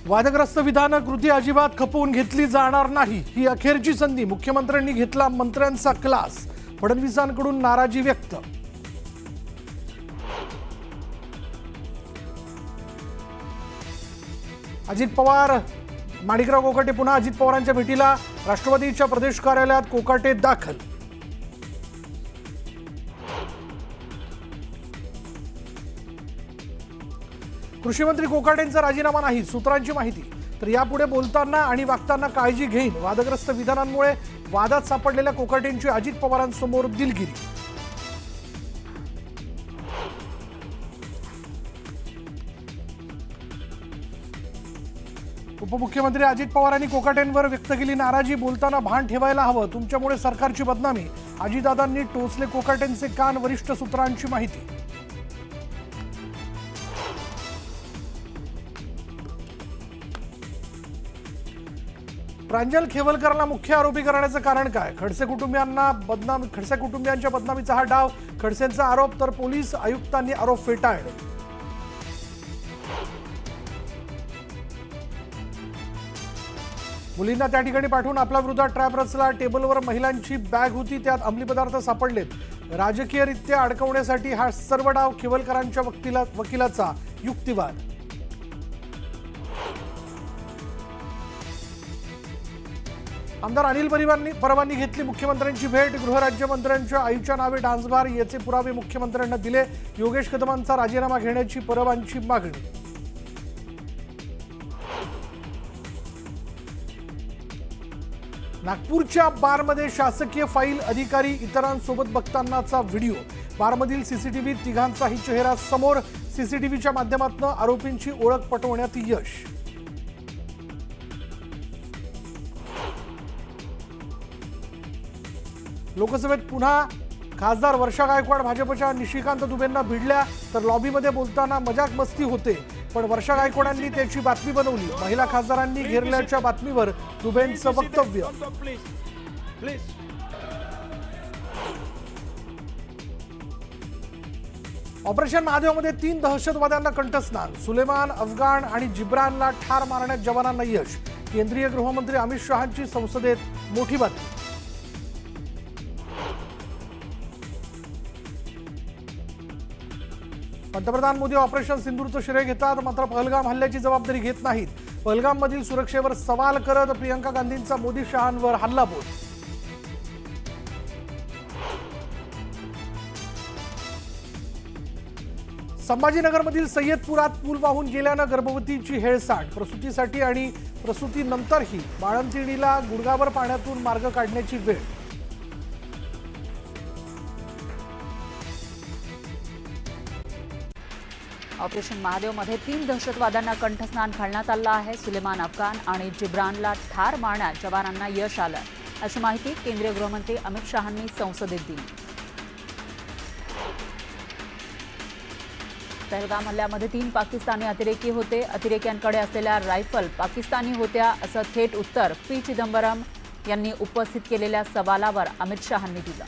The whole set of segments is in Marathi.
वादग्रस्त विधान कृती अजिबात खपवून घेतली जाणार नाही। ही अखेरची संधी। मुख्यमंत्र्यांनी घेतला मंत्र्यांचा क्लास। फडणवीसांकडून नाराजी व्यक्त। अजित पवार माणिकराव कोकाटे पुन्हा अजित पवारांच्या भेटीला। राष्ट्रवादीच्या प्रदेश कार्यालयात कोकाटे दाखल। कृषी मंत्री कोकाटेंचा राजीनामा नाही, सूत्रांची माहिती। तर यापुढे बोलताना आणि वागताना काळजी घेईन। वादग्रस्त विधानांमुळे वादात सापडलेल्या कोकाटेंची अजित पवारांसमोर दिलगिरी। उपमुख्यमंत्री अजित पवारांनी कोकाटेंवर व्यक्त केली नाराजी। बोलताना भान ठेवायला हवं, तुमच्यामुळे सरकारची बदनामी। अजितदादांनी टोचले कोकाटेंचे कान, वरिष्ठ सूत्रांची माहिती। प्रांजल खेवलकरला मुख्य आरोपी करण्याचं कारण काय? खडसे कुटुंबियांच्या बदनामीचा हा डाव, खडसेंचा आरोप। तर पोलीस आयुक्तांनी आरोप फेटाळले। मुलींना त्या ठिकाणी पाठवून आपल्या विरोधात ट्रॅप रचला। टेबलवर महिलांची बॅग होती, त्यात अंमली पदार्थ सापडलेत। राजकीयरित्या अडकवण्यासाठी हा सर्व डाव। खेवलकरांच्या वकिलाचा युक्तिवाद। आमदार अनिल परबांनी घेतली मुख्यमंत्र्यांची भेट। गृहराज्यमंत्र्यांच्या आईच्या नावे डान्सबार, याचे पुरावे मुख्यमंत्र्यांना दिले। योगेश कदमांचा राजीनामा घेण्याची परबांची मागणी। नागपूरच्या बारमध्ये शासकीय फाईल, अधिकारी इतरांसोबत बघतानाचा व्हिडिओ। बारमधील सीसीटीव्हीत तिघांचाही चेहरा समोर। सीसीटीव्हीच्या माध्यमातून आरोपींची ओळख पटवण्यात यश। लोकसभेत पुन्हा खासदार वर्षा गायकवाड भाजपच्या निशिकांत दुबेंना भिडल्या। तर लॉबीमध्ये बोलताना मजाक मस्ती होते, पण वर्षा गायकवाडांनी त्याची बातमी बनवली। महिला खासदारांनी घेरल्याच्या बातमीवर दुबेंचं वक्तव्य। ऑपरेशन महादेवमध्ये 3 दहशतवाद्यांना कंठस्नान। सुलेमान, अफगाण आणि जिब्रानला ठार मारण्यात जवानांना यश। केंद्रीय गृहमंत्री अमित शहांची संसदेत मोठी बातमी। पंतप्रधान मोदी ऑपरेशन सिंदूरचं श्रेय घेतात, मात्र पहलगाम हल्ल्याची जबाबदारी घेत नाहीत। पहलगाममधील सुरक्षेवर सवाल करत प्रियंका गांधींचा मोदी शहांवर हल्लाबोल। संभाजीनगरमधील सय्यदपुरात पूल वाहून गेल्यानं गर्भवतीची हेळसांड। प्रसूतीसाठी आणि प्रसूतीनंतरही बाळंतिणीला गुडघाभर पाण्यातून मार्ग काढण्याची वेळ। ऑपरेशन महादेवमध्ये 3 दहशतवाद्यांना कंठस्नान घालण्यात आलं आहे। सुलेमान, अफगाण आणि जिब्रानला ठार मारण्यात जवानांना यश आलं, अशी माहिती केंद्रीय गृहमंत्री अमित शहांनी संसदेत दिली। पहलगाम हल्ल्यामध्ये 3 पाकिस्तानी अतिरेकी होते। अतिरेक्यांकडे असलेल्या रायफल पाकिस्तानी होत्या, असं थेट उत्तर पी चिदंबरम यांनी उपस्थित केलेल्या सवालावर अमित शहांनी दिलं।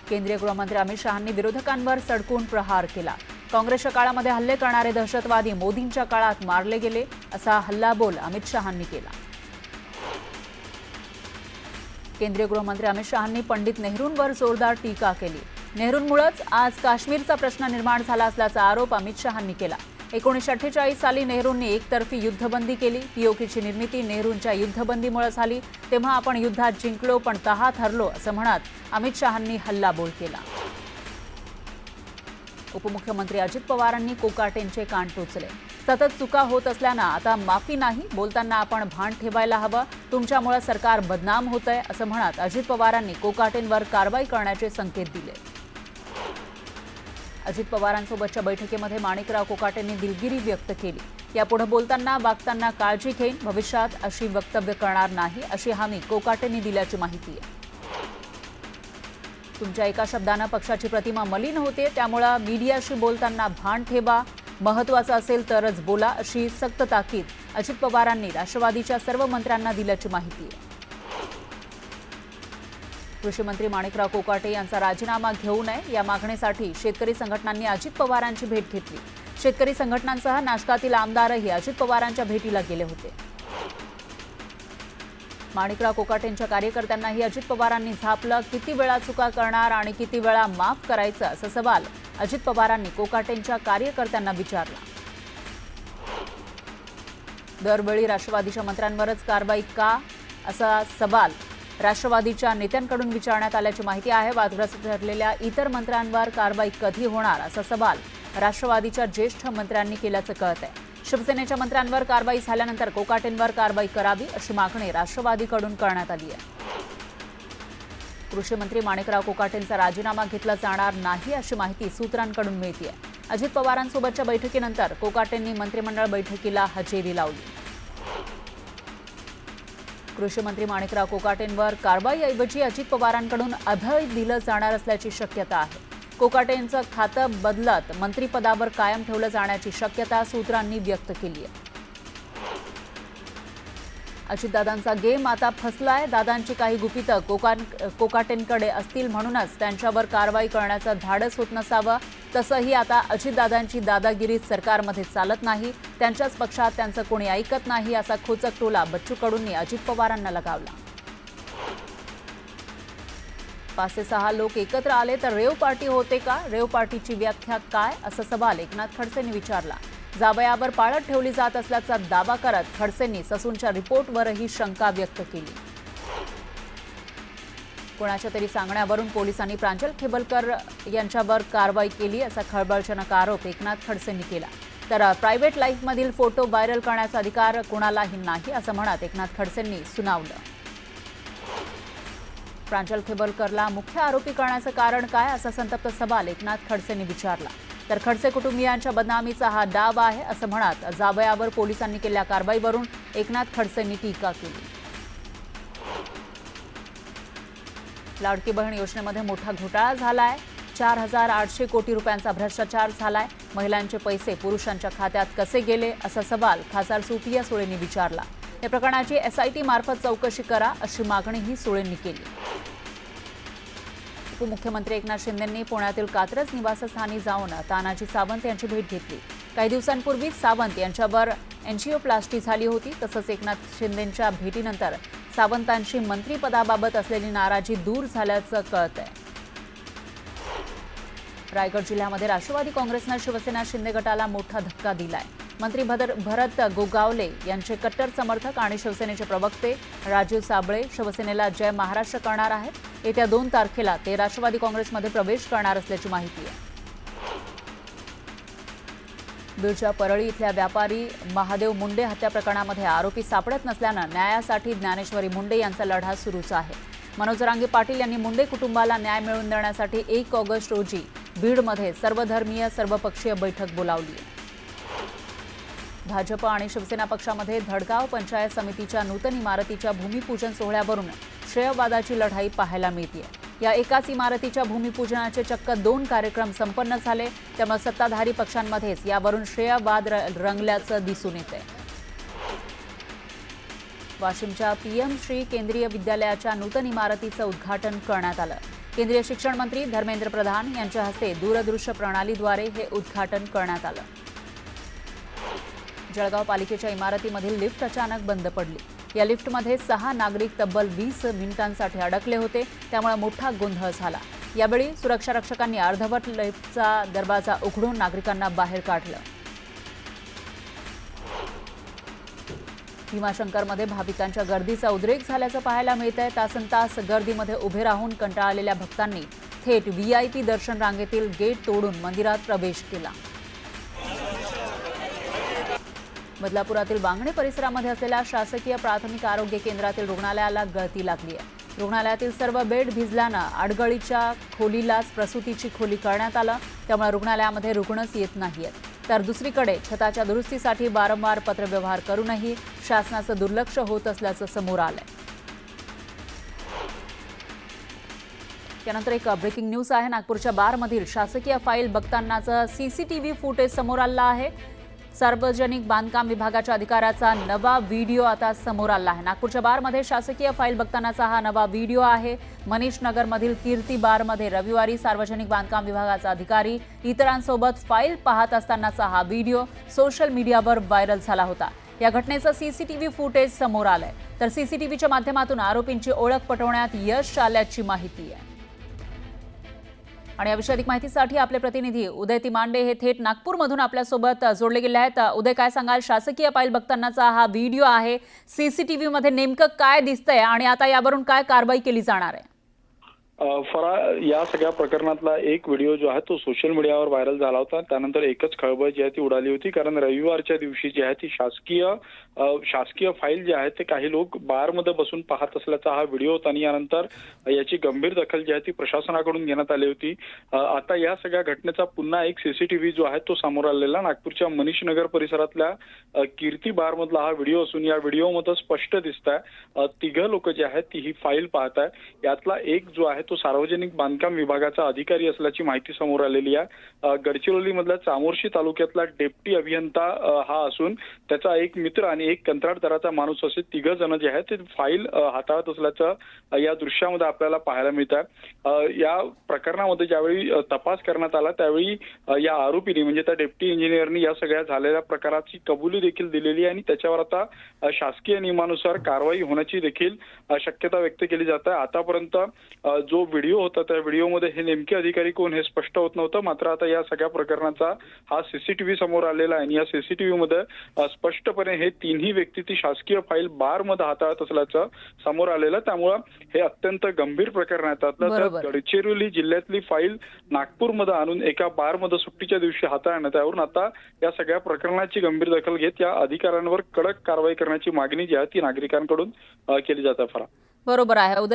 केंद्रीय गृहमंत्री अमित शहांनी विरोधकांवर सडकून प्रहार केला। काँग्रेसच्या काळामध्ये हल्ले करणारे दहशतवादी मोदींच्या काळात मारले गेले, असा हल्लाबोल अमित शहांनी केला। केंद्रीय गृहमंत्री अमित शहांनी पंडित नेहरूंवर जोरदार टीका केली। नेहरूंमुळेच आज काश्मीरचा प्रश्न निर्माण झाला असल्याचा आरोप अमित शहांनी केला। 1948 साली नेहरूंनी एकतर्फी युद्धबंदी केली। पीओकेची निर्मिती नेहरूंच्या युद्धबंदीमुळे झाली। तेव्हा आपण युद्धात जिंकलो, पण तहात हरलो, असं म्हणत अमित शहांनी हल्लाबोल केला। उपमुख्यमंत्री अजित पवारांनी कोकाटेंचे कान टोचले। सतत चुका होत असल्यानं आता माफी नाही, बोलताना आपण भान ठेवायला हवं, तुमच्यामुळे सरकार बदनाम होतंय, असं म्हणत अजित पवारांनी कोकाटेंवर कारवाई करण्याचे संकेत दिले। अजित पवारांसोबतच्या बैठकीमध्ये माणिकराव कोकाटेंनी दिलगिरी व्यक्त केली। यापुढे बोलताना वागताना काळजी घेईन, भविष्यात अशी वक्तव्य करणार नाही, अशी हमी कोकाटेंनी दिल्याची माहिती आहे। तुमच्या एका शब्दानं पक्षाची प्रतिमा मलिन होते, त्यामुळे मीडियाशी बोलताना भान ठेवा, महत्त्वाचं असेल तरच बोला, अशी सक्त ताकीद अजित पवारांनी राष्ट्रवादीच्या सर्व मंत्र्यांना दिल्याची माहिती आहे। कृषी मंत्री माणिकराव कोकाटे यांचा राजीनामा घेऊ नये या मागणीसाठी शेतकरी संघटनांनी अजित पवारांची भेट घेतली। शेतकरी संघटनांसह नाशकातील आमदारही अजित पवारांच्या भेटीला गेले होते. माणिकराव कोकाटेंच्या कार्यकर्त्यांनाही अजित पवारांनी झापलं. किती वेळा चुका करणार आणि किती वेळा माफ करायचं असा सवाल अजित पवारांनी कोकाटेंच्या कार्यकर्त्यांना विचारला. दरवेळी राष्ट्रवादीच्या मंत्र्यांवरच कारवाई का असा सवाल राष्ट्रवादीच्या नेत्यांकडून विचारण्यात आल्याची माहिती आहे. वादग्रस्त ठरलेल्या इतर मंत्र्यांवर कारवाई कधी होणार असा सवाल राष्ट्रवादीच्या ज्येष्ठ मंत्र्यांनी केल्याचं कळत आहे. शिवसेनेच्या मंत्र्यांवर कारवाई झाल्यानंतर कोकाटेंवर कारवाई करावी अशी मागणी राष्ट्रवादीकडून करण्यात आली आहे. कृषी मंत्री माणिकराव कोकाटेंचा राजीनामा घेतला जाणार नाही अशी माहिती सूत्रांकडून मिळते. अजित पवारांसोबतच्या बैठकीनंतर कोकाटेंनी मंत्रिमंडळ बैठकीला हजेरी लावली. कृषी मंत्री माणिकराव कोकाटेंवर कारवाईऐवजी अजित पवारांकडून अभय दिलं जाणार असल्याची शक्यता आहे. कोकाटेंचं खातं बदलत मंत्रिपदावर कायम ठेवलं जाण्याची शक्यता सूत्रांनी व्यक्त केली आहे. अजितदादांचा गेम आता फसलाय. दादांची काही गुपितं कोकाटेंकडे असतील म्हणूनच त्यांच्यावर कारवाई करण्याचं धाडस होत नसावं. तसंही आता अजितदादांची दादागिरी सरकारमध्ये चालत नाही. त्यांच्याच पक्षात त्यांचं कोणी ऐकत नाही असा खोचक टोला बच्चू कडूंनी अजित पवारांना लगावला. 5 ते 6 लोक एकत्र आले तर रेव पार्टी होते का? रेव पार्टीची व्याख्या काय असा सवाल एकनाथ खडसेंनी विचारला. जावयावर पाळत ठेवली जात असल्याचा दावा करत खडसेंनी ससूनच्या रिपोर्टवरही शंका व्यक्त केली. कोणाच्या तरी सांगण्यावरून पोलिसांनी प्रांजल खेबलकर यांच्यावर कारवाई केली असा खळबळजनक आरोप एकनाथ खडसेंनी केला. तर प्रायव्हेट लाईफमधील फोटो व्हायरल करण्याचा अधिकार कोणालाही नाही असं म्हणत एकनाथ खडसेंनी सुनावलं. प्रांजल खेबलकरला मुख्य आरोपी करण्याचं कारण काय असा संतप्त सवाल एकनाथ खडसेंनी विचारला. तर खडसे कुटुंबियांच्या बदनामीचा हा डाव आहे असं म्हणत जावयावर पोलिसांनी केलेल्या कारवाईवरून एकनाथ खडसेंनी टीका केली. लाडकी बहीण योजनेमध्ये मोठा घोटाळा झालाय. 4,800 कोटी रुपयांचा भ्रष्टाचार झालाय. महिलांचे पैसे पुरुषांच्या खात्यात कसे गेले असा सवाल खासदार सुप्रिया सुळेंनी विचारला. या प्रकरणाची SIT मार्फत चौकशी करा अशी मागणीही सुळेंनी केली. उपमुख्यमंत्री एकनाथ शिंदेंनी पुण्यातील कात्रज निवासस्थानी जाऊन तानाजी सावंत यांची भेट घेतली. काही दिवसांपूर्वी सावंत यांच्यावर एन्जिओप्लास्टी झाली होती. तसंच एकनाथ शिंदेंच्या भेटीनंतर सावंतांची मंत्रिपदाबाबत असलेली नाराजी दूर झाल्याचं कळत आहे. रायगड जिल्ह्यामध्ये राष्ट्रवादी काँग्रेसनं शिवसेना शिंदे गटाला मोठा धक्का दिलाय. मंत्री भरत गोगावले यांचे कट्टर समर्थक आणि शिवसेनेचे प्रवक्ते राजीव साबळे शिवसेनेला जय महाराष्ट्र करणार आहेत. येत्या 2 तारखेला ते राष्ट्रवादी काँग्रेसमध्ये प्रवेश करणार असल्याची माहिती आहे. बीडच्या परळी इथल्या व्यापारी महादेव मुंडे हत्या प्रकरणामध्ये आरोपी सापडत नसल्यानं न्यायासाठी ज्ञानेश्वरी मुंडे यांचा लढा सुरूच आहे. मनोज जरांगे पाटील यांनी मुंडे कुटुंबाला न्याय मिळवून देण्यासाठी 1 ऑगस्ट रोजी बीडमध्ये सर्वधर्मीय सर्वपक्षीय बैठक बोलावली आहे. भाजप आणि शिवसेना पक्षामध्ये धडगाव पंचायत समितीच्या नूतन इमारतीच्या भूमिपूजन सोहळ्यावरून श्रेयवादाची लढाई पाहायला मिळते. या एकाच इमारतीच्या भूमिपूजनाचे चक्क 2 कार्यक्रम संपन्न झाले. त्यामुळे सत्ताधारी पक्षांमध्येच यावरून श्रेयवाद रंगल्याचं दिसून येते. वाशिमच्या PM श्री केंद्रीय विद्यालयाच्या नूतन इमारतीचं उद्घाटन करण्यात आलं. केंद्रीय शिक्षण मंत्री धर्मेंद्र प्रधान यांच्या हस्ते दूरदृश्य प्रणालीद्वारे हे उद्घाटन करण्यात आलं. जळगाव पालिकेच्या इमारतीमधील लिफ्ट अचानक बंद पडली. या लिफ्टमध्ये 6 नागरिक तब्बल 20 मिनिटांसाठी अडकले होते. त्यामुळे मोठा गोंधळ झाला. यावेळी सुरक्षा रक्षकांनी अर्धवट लिफ्टचा दरवाजा उघडून नागरिकांना बाहेर काढलं. भीमाशंकरमध्ये भाविकांच्या गर्दीचा उद्रेक झाल्याचं पाहायला मिळतंय. तासनतास गर्दीमध्ये उभे राहून कंटाळलेल्या भक्तांनी थेट VIP दर्शन रांगेतील गेट तोडून मंदिरात प्रवेश केला. बदलापुरातील वांगणे परिसरामध्ये असलेल्या शासकीय प्राथमिक आरोग्य केंद्रातील रुग्णालयाला गळती लागली आहे. रुग्णालयातील सर्व बेड भिजल्यानं आडगळीच्या खोलीलाच प्रसूतीची खोली करण्यात आलं. त्यामुळे रुग्णालयामध्ये रुग्णच येत नाहीयेत. तर दुसरीकडे छताच्या दुरुस्तीसाठी वारंवार पत्रव्यवहार करूनही शासनाचं दुर्लक्ष होत असल्याचं समोर आलंय. त्यानंतर एक ब्रेकिंग न्यूज आहे. नागपूरच्या बारमधील शासकीय फाईल बघतानाचं CCTV फुटेज समोर आलं आहे. सार्वजनिक बांधकाम विभागाच्या अधिकाऱ्याचा नवा व्हिडिओ आता समोर आला आहे। नागपूरच्या बारमध्ये शासकीय फाईल बघतानाचा हा नवा व्हिडिओ आहे। मनीष नगरमधील कीर्ती बारमध्ये रविवारी सार्वजनिक बांधकाम विभागाचा अधिकारी इतरांसोबत फाईल पाहत असतानाचा हा व्हिडिओ सोशल मीडियावर व्हायरल झाला होता। या घटनेचं सीसीटीव्ही फुटेज समोर आलंय, तर सीसीटीव्हीच्या माध्यमातून आरोपींची ओळख पटवण्यात यश आल्याची माहिती आहे। आणि याविषयी अधिक माहितीसाठी आपले प्रतिनिधी उदय तिमांडे हे थेट नागपूरमधून आपल्यासोबत जोडले गेले आहेत। उदय, काय सांगाल? शासकीय फाईल बघतानाचा हा व्हिडिओ आहे, सीसीटीव्ही मध्ये नेमकं काय दिसतंय आणि आता यावरून काय कारवाई केली जाणार आहे? फरा, या सगळ्या प्रकरणातला एक व्हिडिओ जो आहे तो सोशल मीडियावर व्हायरल झाला होता। त्यानंतर एकच खळबळ जी आहे ती उडाली होती, कारण रविवारच्या दिवशी जी आहे ती शासकीय फाईल जी आहे ते काही लोक बारमध्ये बसून पाहत असल्याचा हा व्हिडिओ होता आणि यानंतर याची गंभीर दखल जी आहे ती प्रशासनाकडून घेण्यात आली होती। आता या सगळ्या घटनेचा पुन्हा एक सीसीटीव्ही जो आहे तो समोर आलेला नागपूरच्या मनीष नगर परिसरातल्या कीर्ती बारमधला हा व्हिडिओ असून या व्हिडिओमध्ये स्पष्ट दिसत आहे तिघं लोक जे आहेत ती ही फाईल पाहत आहे। यातला एक जो आहे तो सार्वजनिक बांधकाम विभागाचा अधिकारी असल्याची माहिती समोर आलेली आहे। गडचिरोलीमधल्या चामोर्शी तालुक्यातला डेप्टी अभियंता हा असून त्याचा एक मित्र आणि एक कंत्राटदाराचा माणूस असे तिघ जण जे आहेत ते फाईल हाताळत असल्याचं या दृश्यामध्ये आपल्याला पाहायला मिळत आहे। या प्रकरणामध्ये ज्यावेळी तपास करण्यात आला त्यावेळी या आरोपीने म्हणजे त्या डेप्टी इंजिनियरनी या सगळ्या झालेल्या प्रकाराची कबुली देखील दिलेली आहे आणि त्याच्यावर आता शासकीय नियमानुसार कारवाई होण्याची देखील शक्यता व्यक्त केली जात आहे। आतापर्यंत जो व्हिडिओ होता त्या व्हिडिओमध्ये हे नेमके अधिकारी कोण हे स्पष्ट होत नव्हतं, मात्र आता या सगळ्या प्रकरणाचा हा सीसीटीव्ही समोर आलेला आहे आणि या सीसीटीव्ही मध्ये स्पष्टपणे हे तिन्ही व्यक्ती ती शासकीय फाईल बारमध्ये हाताळत असल्याचं समोर आलेलं। त्यामुळे हे अत्यंत गंभीर प्रकरण आहे। त्यातलं गडचिरोली जिल्ह्यातली फाईल नागपूरमध्ये आणून एका बारमध्ये सुट्टीच्या दिवशी हाताळणं, त्यावरून आता या सगळ्या प्रकरणाची गंभीर दखल घेत या अधिकाऱ्यांवर कडक कारवाई करण्याची मागणी जी आहे ती नागरिकांकडून केली जाते। फरा, बरोबर आहे उदय।